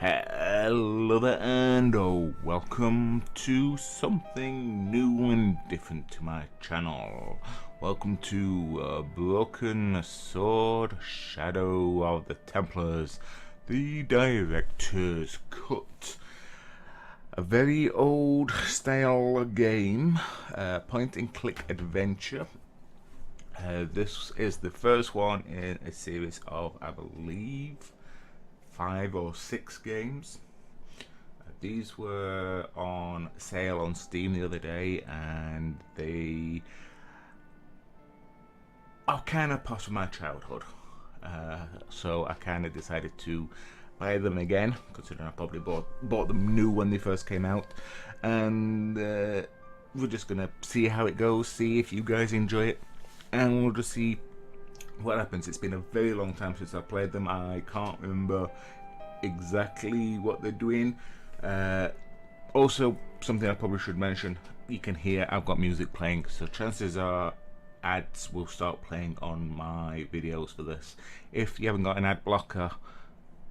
Hello there and welcome to something new and different to my channel. Welcome to Broken Sword, Shadow of the Templars, the director's cut. A very old style game, point and click adventure. This is the first one in a series of, I believe, 5 or 6 games. These were on sale on Steam the other day, and they are kind of part of my childhood. So I kind of decided to buy them again, considering I probably bought them new when they first came out. And we're just gonna see how it goes, see if you guys enjoy it, and we'll just see what happens. It's been a very long time since I played them. I can't remember exactly what they're doing. Also, something I probably should mention, you can hear I've got music playing, so chances are ads will start playing on my videos for this. If you haven't got an ad blocker,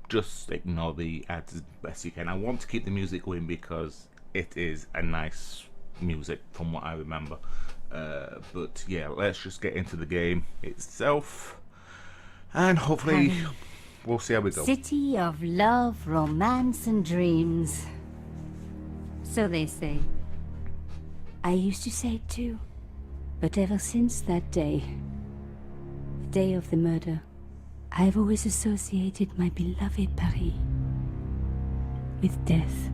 just ignore the ads as best you can. I want to keep the music going because it is a nice music from what I remember. But yeah, let's just get into the game itself, and hopefully we'll see how we go. City of love, romance and dreams. So they say. I used to say it too. But ever since that day, the day of the murder, I've always associated my beloved Paris with death.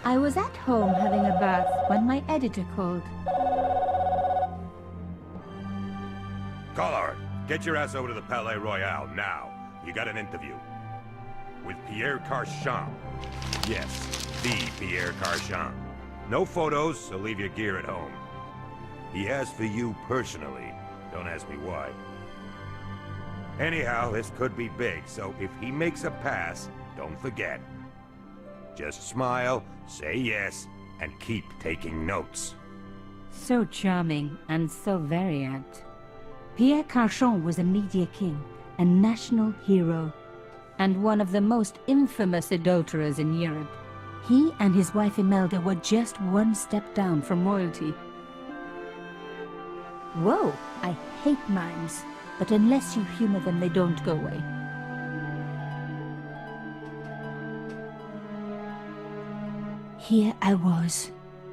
I was at home having a bath when my editor called. Collard, get your ass over to the Palais Royal now. You got an interview. With Pierre Carchon. Yes, the Pierre Carchon. No photos, so leave your gear at home. He asked for you personally. Don't ask me why. Anyhow, this could be big, so if he makes a pass, don't forget. Just smile, say yes, and keep taking notes. So charming and so very apt. Pierre Carchon was a media king, a national hero, and one of the most infamous adulterers in Europe. He and his wife Imelda were just one step down from royalty. Whoa, I hate mimes, but unless you humor them, they don't go away. Here I was,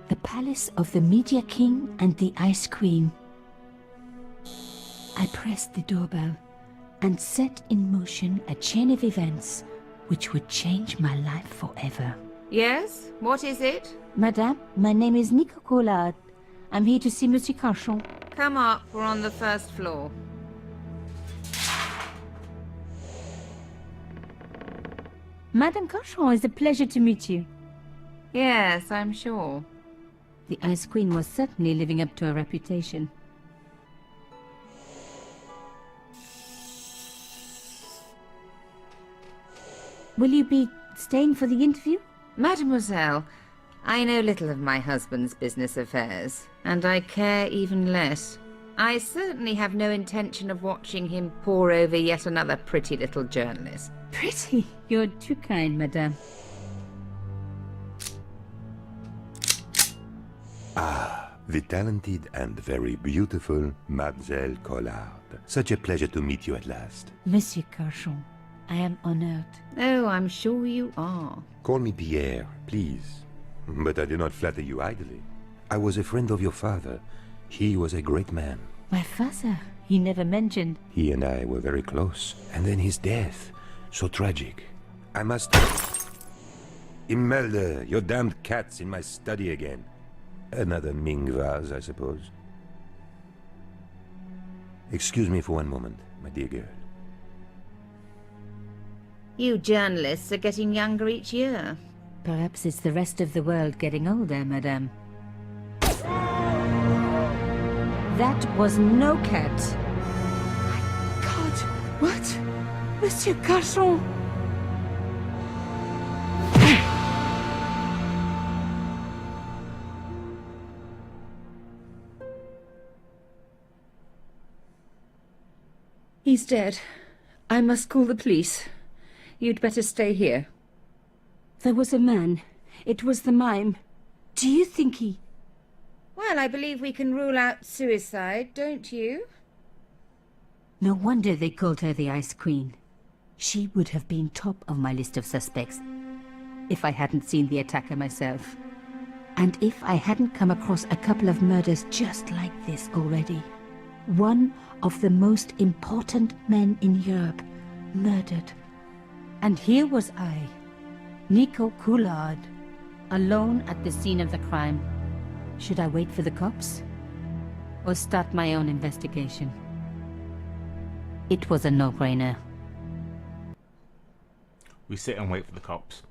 the palace of the Media King and the Ice Queen. I pressed the doorbell and set in motion a chain of events which would change my life forever. Yes? What is it? Madame, my name is Nico Collard. I'm here to see Monsieur Carchon. Come up, we're on the first floor. Madame Carchon, it's a pleasure to meet you. Yes, I'm sure. The Ice Queen was certainly living up to her reputation. Will you be staying for the interview? Mademoiselle, I know little of my husband's business affairs, and I care even less. I certainly have no intention of watching him pore over yet another pretty little journalist. Pretty? You're too kind, madame. Ah, the talented and very beautiful Mademoiselle Collard. Such a pleasure to meet you at last. Monsieur Carchon, I am honored. Oh, I'm sure you are. Call me Pierre, please. But I do not flatter you idly. I was a friend of your father. He was a great man. My father, he never mentioned. He and I were very close. And then his death. So tragic. I must... Imelda, your damned cat's in my study again. Another Ming vase, I suppose. Excuse me for one moment, my dear girl. You journalists are getting younger each year. Perhaps it's the rest of the world getting older, madame. That was no cat. God, what? Monsieur Garçon! He's dead. I must call the police. You'd better stay here. There was a man. It was the mime. Do you think he... Well, I believe we can rule out suicide, don't you? No wonder they called her the Ice Queen. She would have been top of my list of suspects if I hadn't seen the attacker myself. And if I hadn't come across a couple of murders just like this already. One of the most important men in Europe murdered. And here was I, Nico Coulard, alone at the scene of the crime. Should I wait for the cops? Or start my own investigation? It was a no-brainer. We sit and wait for the cops.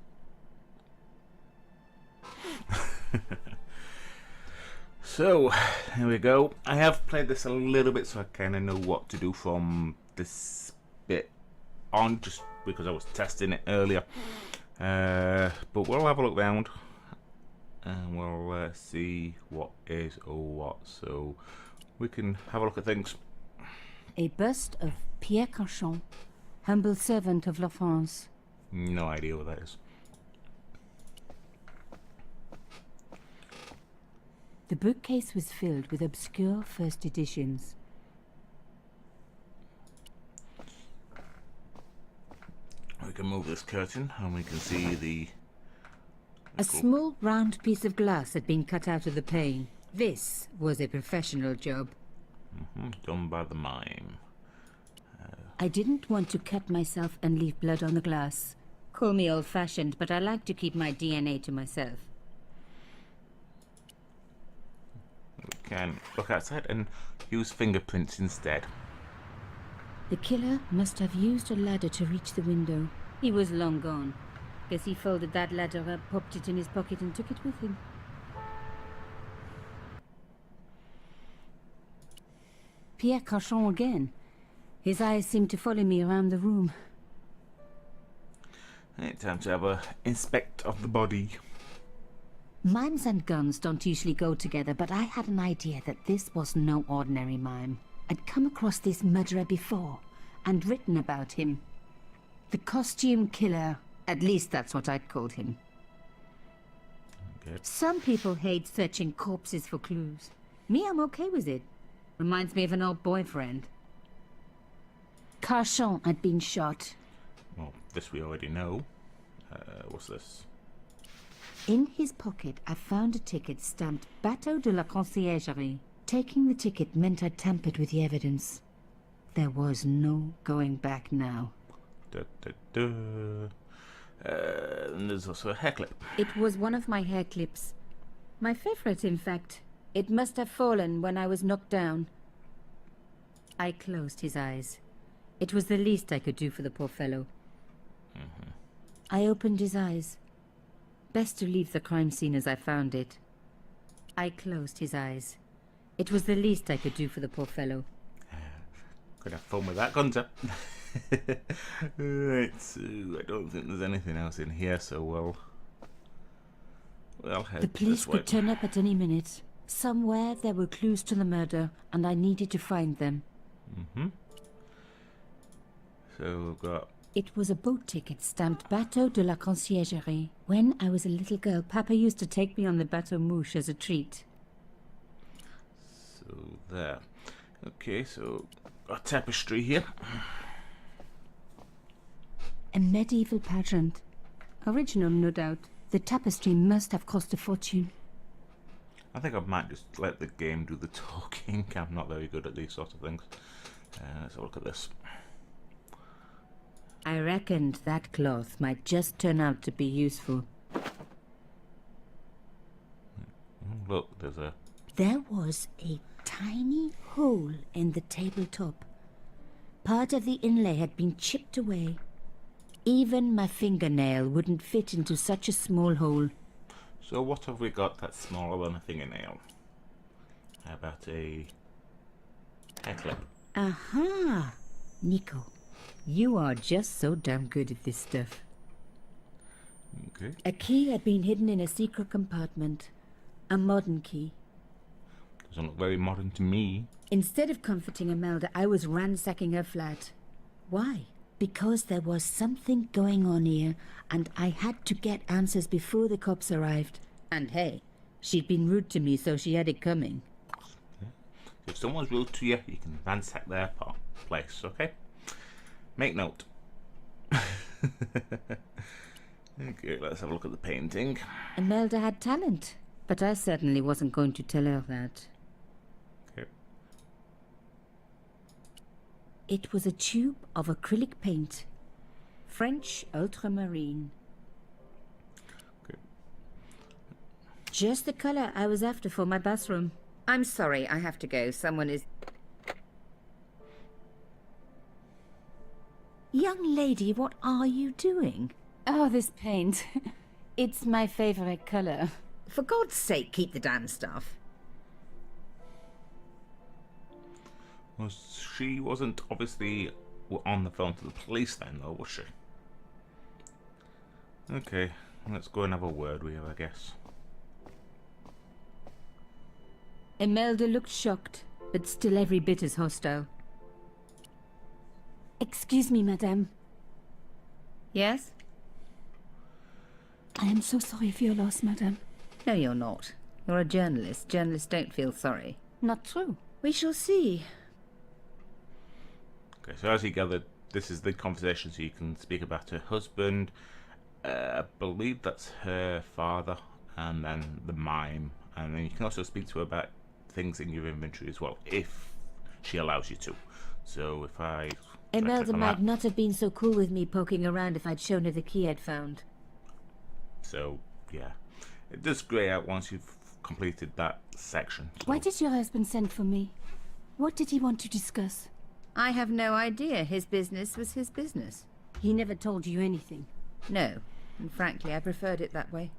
So, here we go. I have played this a little bit, so I kind of know what to do from this bit on, just because I was testing it earlier. But we'll have a look round, and we'll see what is or what, so we can have a look at things. A bust of Pierre Cauchon, humble servant of La France. No idea what that is. The bookcase was filled with obscure first editions. We can move this curtain and we can see the... A small round piece of glass had been cut out of the pane. This was a professional job. Done by the mime. I didn't want to cut myself and leave blood on the glass. Call me old-fashioned, but I like to keep my DNA to myself. We can look outside and use fingerprints instead. The killer must have used a ladder to reach the window. He was long gone. Guess he folded that ladder up, popped it in his pocket and took it with him. Pierre Cauchon again. His eyes seemed to follow me around the room. Right, time to have a inspect of the body. Mimes and guns don't usually go together, but I had an idea that this was no ordinary mime. I'd come across this murderer before, and written about him. The costume killer, at least that's what I'd called him. Okay. Some people hate searching corpses for clues. Me, I'm okay with it. Reminds me of an old boyfriend. Cauchon had been shot. Well, this we already know. What's this? In his pocket, I found a ticket stamped Bateau de la Conciergerie. Taking the ticket meant I tampered with the evidence. There was no going back now. And there's also a hair clip. It was one of my hair clips. My favorite, in fact. It must have fallen when I was knocked down. I closed his eyes. It was the least I could do for the poor fellow. I opened his eyes. Best to leave the crime scene as I found it. I closed his eyes. It was the least I could do for the poor fellow. Could have fun with that, Gunter. Right, so I don't think there's anything else in here, so we'll head The police this way. could turn up at any minute. Somewhere there were clues to the murder, and I needed to find them. So we've got... It was a boat ticket stamped Bateau de la Conciergerie. When I was a little girl, Papa used to take me on the Bateau Mouche as a treat. So there. Okay, so a tapestry here. A medieval pageant. Original, no doubt. The tapestry must have cost a fortune. I think I might just let the game do the talking. I'm not very good at these sort of things. Let's have a look at this. I reckoned that cloth might just turn out to be useful. Look, there's a... There was a tiny hole in the tabletop. Part of the inlay had been chipped away. Even my fingernail wouldn't fit into such a small hole. So what have we got that's smaller than a fingernail? How about a hair clip? Aha! Nico, you are just so damn good at this stuff. Okay. A key had been hidden in a secret compartment. A modern key. Doesn't look very modern to me. Instead of comforting Imelda, I was ransacking her flat. Why? Because there was something going on here, and I had to get answers before the cops arrived. And hey, she'd been rude to me, so she had it coming. Yeah. If someone's rude to you, you can ransack their place, okay? Make note. Okay, let's have a look at the painting. Imelda had talent, but I certainly wasn't going to tell her that. Okay. It was a tube of acrylic paint. French ultramarine. Okay. Just the color I was after for my bathroom. I'm sorry, I have to go. Someone is... Young lady, what are you doing? Oh, this paint. It's my favorite color. For God's sake, keep the damn stuff. Well, she wasn't obviously on the phone to the police then, though, was she? Okay, let's go and have a word with her, I guess. Imelda looked shocked, but still every bit as hostile. Excuse me, madame. Yes? I am so sorry for your loss, madame. No, you're not. You're a journalist. Journalists don't feel sorry. Not true. We shall see. Okay, so as you gathered, this is the conversation so you can speak about her husband. I believe that's her father, and then the mime. And then you can also speak to her about things in your inventory as well, if she allows you to. So if I... Imelda might not have been so cool with me poking around if I'd shown her the key I'd found. So, yeah. It does grey out once you've completed that section. So. Why did your husband send for me? What did he want to discuss? I have no idea. His business was his business. He never told you anything. No, and frankly, I preferred it that way.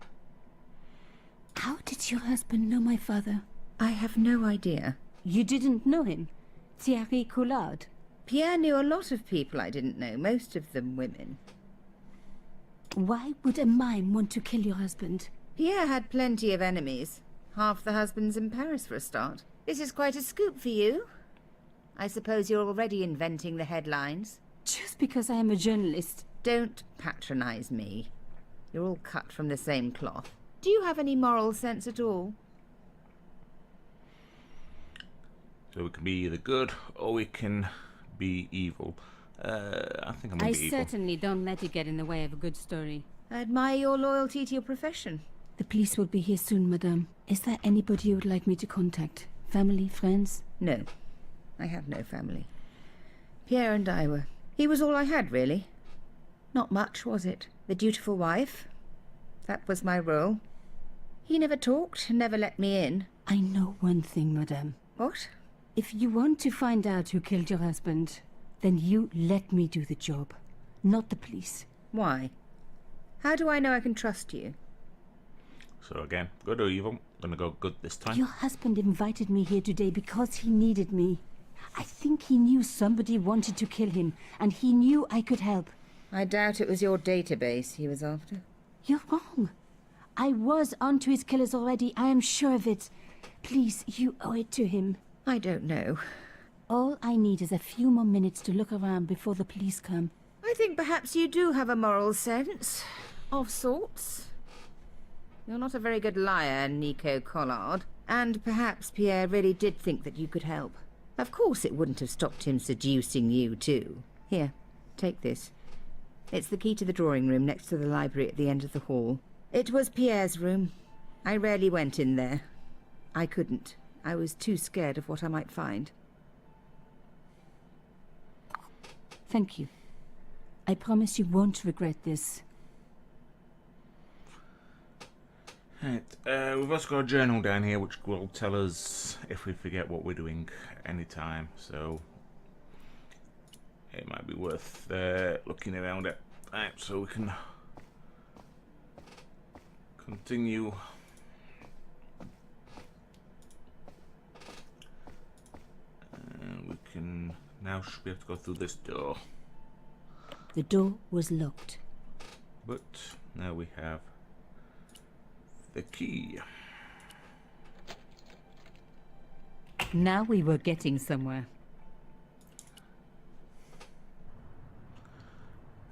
How did your husband know my father? I have no idea. You didn't know him? Thierry Collard? Pierre knew a lot of people I didn't know, most of them women. Why would a mime want to kill your husband? Pierre had plenty of enemies. Half the husbands in Paris for a start. This is quite a scoop for you. I suppose you're already inventing the headlines. Just because I am a journalist. Don't patronize me. You're all cut from the same cloth. Do you have any moral sense at all? So we can be either good or we can be evil. I think I'm going to be evil. I certainly don't let it get in the way of a good story. I admire your loyalty to your profession. The police will be here soon, madame. Is there anybody you would like me to contact? Family, friends? No. I have no family. Pierre and I were... He was all I had, really. Not much, was it? The dutiful wife. That was my role. He never talked, never let me in. I know one thing, madame. What? If you want to find out who killed your husband, then you let me do the job, not the police. Why? How do I know I can trust you? So again, good or evil? Gonna go good this time. Your husband invited me here today because he needed me. I think he knew somebody wanted to kill him, and he knew I could help. I doubt it was your database he was after. You're wrong. I was onto his killers already, I am sure of it. Please, you owe it to him. I don't know. All I need is a few more minutes to look around before the police come. I think perhaps you do have a moral sense. Of sorts. You're not a very good liar, Nico Collard. And perhaps Pierre really did think that you could help. Of course it wouldn't have stopped him seducing you, too. Here, take this. It's the key to the drawing room next to the library at the end of the hall. It was Pierre's room. I rarely went in there. I couldn't. I was too scared of what I might find. Thank you. I promise you won't regret this. Right, we've also got a journal down here which will tell us if we forget what we're doing anytime, so it might be worth looking around it. Right, so we can continue. We can now should be able to go through this door. The door was locked. But now we have the key. Now we were getting somewhere.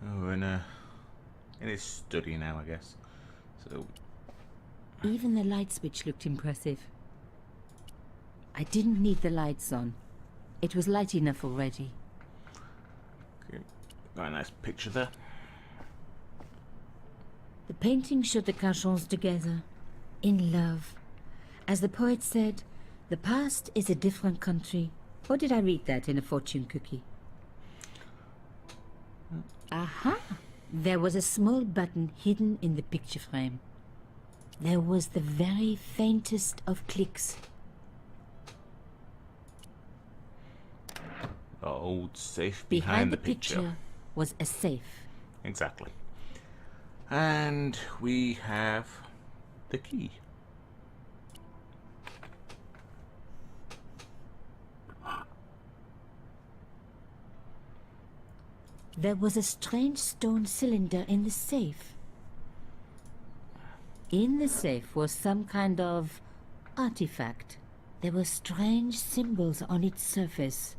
Oh, in his study now, I guess. So Even the light switch looked impressive. I didn't need the lights on. It was light enough already. okay, got a nice picture there. The painting showed the Carchons together, in love. As the poet said, the past is a different country. Or did I read that in a fortune cookie? Aha! There was a small button hidden in the picture frame. There was the very faintest of clicks. The old safe Behind the picture was a safe. Exactly. And we have the key. There was a strange stone cylinder in the safe. In the safe was some kind of artifact. There were strange symbols on its surface.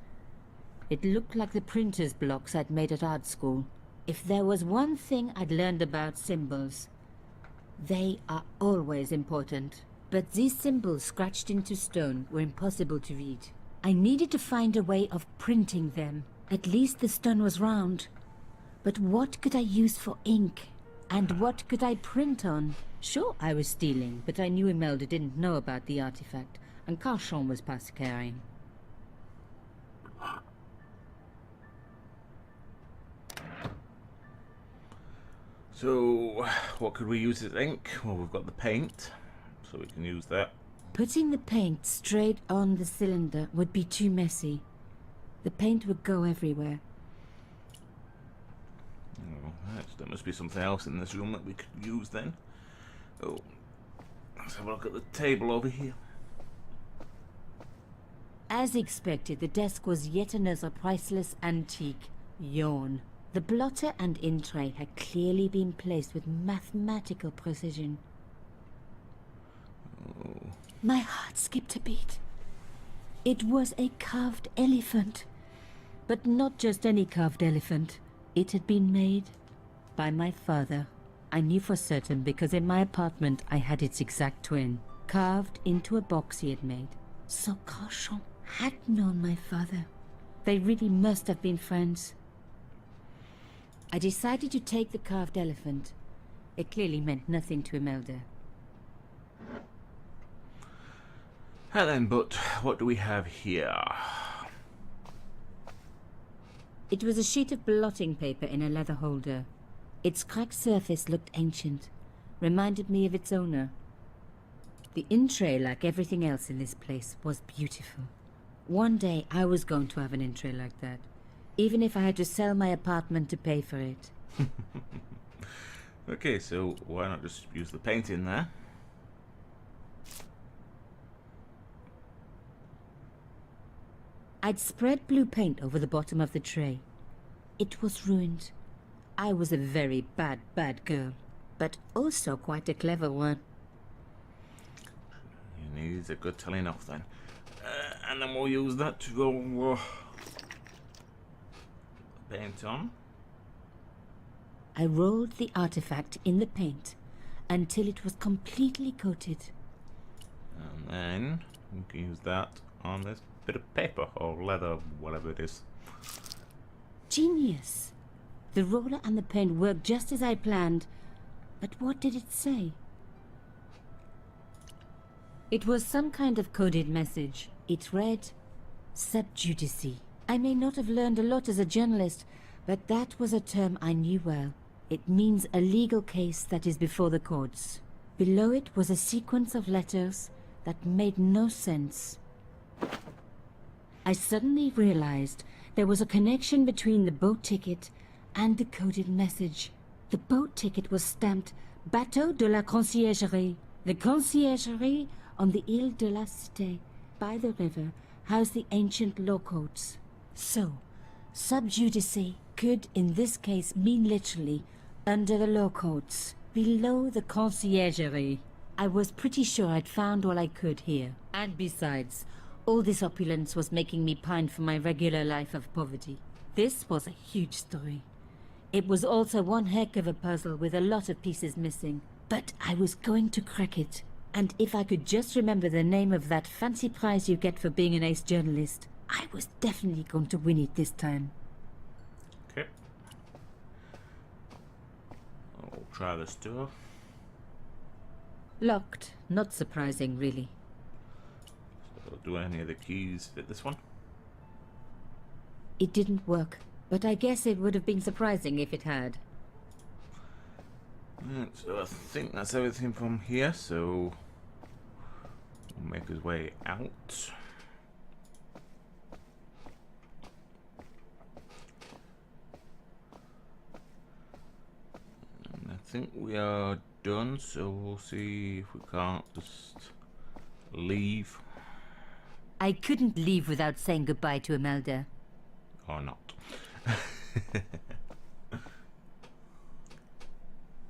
It looked like the printer's blocks I'd made at art school. If there was one thing I'd learned about symbols, they are always important. But these symbols scratched into stone were impossible to read. I needed to find a way of printing them. At least the stone was round. But what could I use for ink? And what could I print on? Sure, I was stealing, but I knew Imelda didn't know about the artifact, and Carchon was past caring. So, what could we use as ink? Well, we've got the paint, so we can use that. Putting the paint straight on the cylinder would be too messy. The paint would go everywhere. Oh, there must be something else in this room that we could use then. Oh, let's have a look at the table over here. As expected, the desk was yet another priceless antique. Yawn. The blotter and in tray had clearly been placed with mathematical precision. Oh. My heart skipped a beat. It was a carved elephant. But not just any carved elephant. It had been made by my father. I knew for certain because in my apartment I had its exact twin, carved into a box he had made. So Carchon had known my father. They really must have been friends. I decided to take the carved elephant. It clearly meant nothing to Imelda. And then, but what do we have here? It was a sheet of blotting paper in a leather holder. Its cracked surface looked ancient, reminded me of its owner. The in-tray, like everything else in this place, was beautiful. One day I was going to have an in-tray like that, even if I had to sell my apartment to pay for it. Okay, so why not just use the paint in there? I'd spread blue paint over the bottom of the tray. It was ruined. I was a very bad girl, but also quite a clever one. He needs a good telling off then. And then we'll use that to go paint on. I rolled the artifact in the paint until it was completely coated. And then we can use that on this bit of paper or leather, whatever it is. Genius! The roller and the paint worked just as I planned. But what did it say? It was some kind of coded message. It read, "Sub judice." I may not have learned a lot as a journalist, but that was a term I knew well. It means a legal case that is before the courts. Below it was a sequence of letters that made no sense. I suddenly realized there was a connection between the boat ticket and the coded message. The boat ticket was stamped Bateau de la Conciergerie. The Conciergerie on the Ile de la Cité, by the river, housed the ancient law courts. So, sub judice could in this case mean literally under the law courts, below the Conciergerie. I was pretty sure I'd found all I could here. And besides, all this opulence was making me pine for my regular life of poverty. This was a huge story. It was also one heck of a puzzle with a lot of pieces missing. But I was going to crack it. And if I could just remember the name of that fancy prize you get for being an ace journalist, I was definitely going to win it this time. Okay. I'll try this door. Locked. Not surprising, really. So, do any of the keys fit this one? It didn't work, but I guess it would have been surprising if it had. Right, so I think that's everything from here, so we'll make his way out. And I think we are done, so we'll see if we can't just leave I couldn't leave without saying goodbye to Imelda. or not.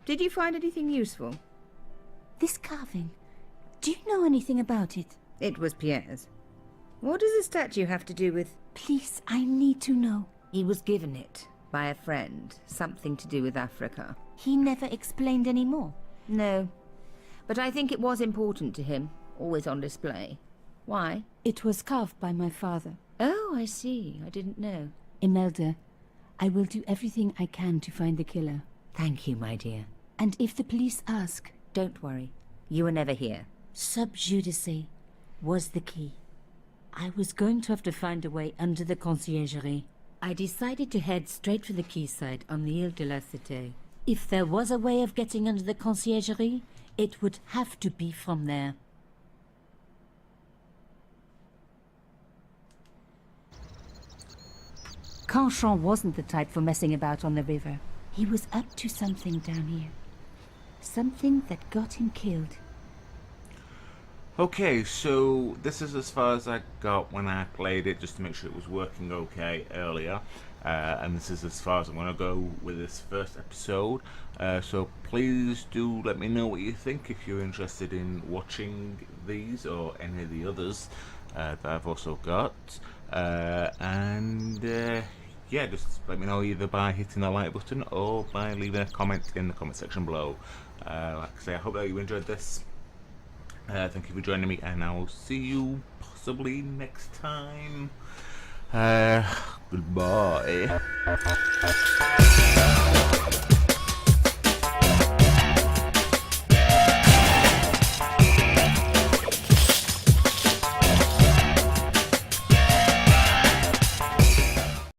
Did you find anything useful? This carving. Do you know anything about it? It was Pierre's. What does the statue have to do with... Please, I need to know. He was given it by a friend. Something to do with Africa. He never explained any more. No. But I think it was important to him. Always on display. Why? It was carved by my father. Oh, I see. I didn't know. Imelda, I will do everything I can to find the killer. Thank you, my dear. And if the police ask, Don't worry. You were never here. sub judice was the key. I was going to have to find a way under the Conciergerie. I decided to head straight for the quayside on the Ile de la Cité. If there was a way of getting under the Conciergerie, it would have to be from there. Carchon wasn't the type for messing about on the river. He was up to something down here. Something that got him killed. Okay, so this is as far as I got when I played it, just to make sure it was working okay earlier. And this is as far as I'm going to go with this first episode. So please do let me know what you think if you're interested in watching these or any of the others that I've also got. Yeah, just let me know either by hitting the like button or by leaving a comment in the comment section below. Like I say, I hope that you enjoyed this. Thank you for joining me, and I will see you possibly next time. Goodbye.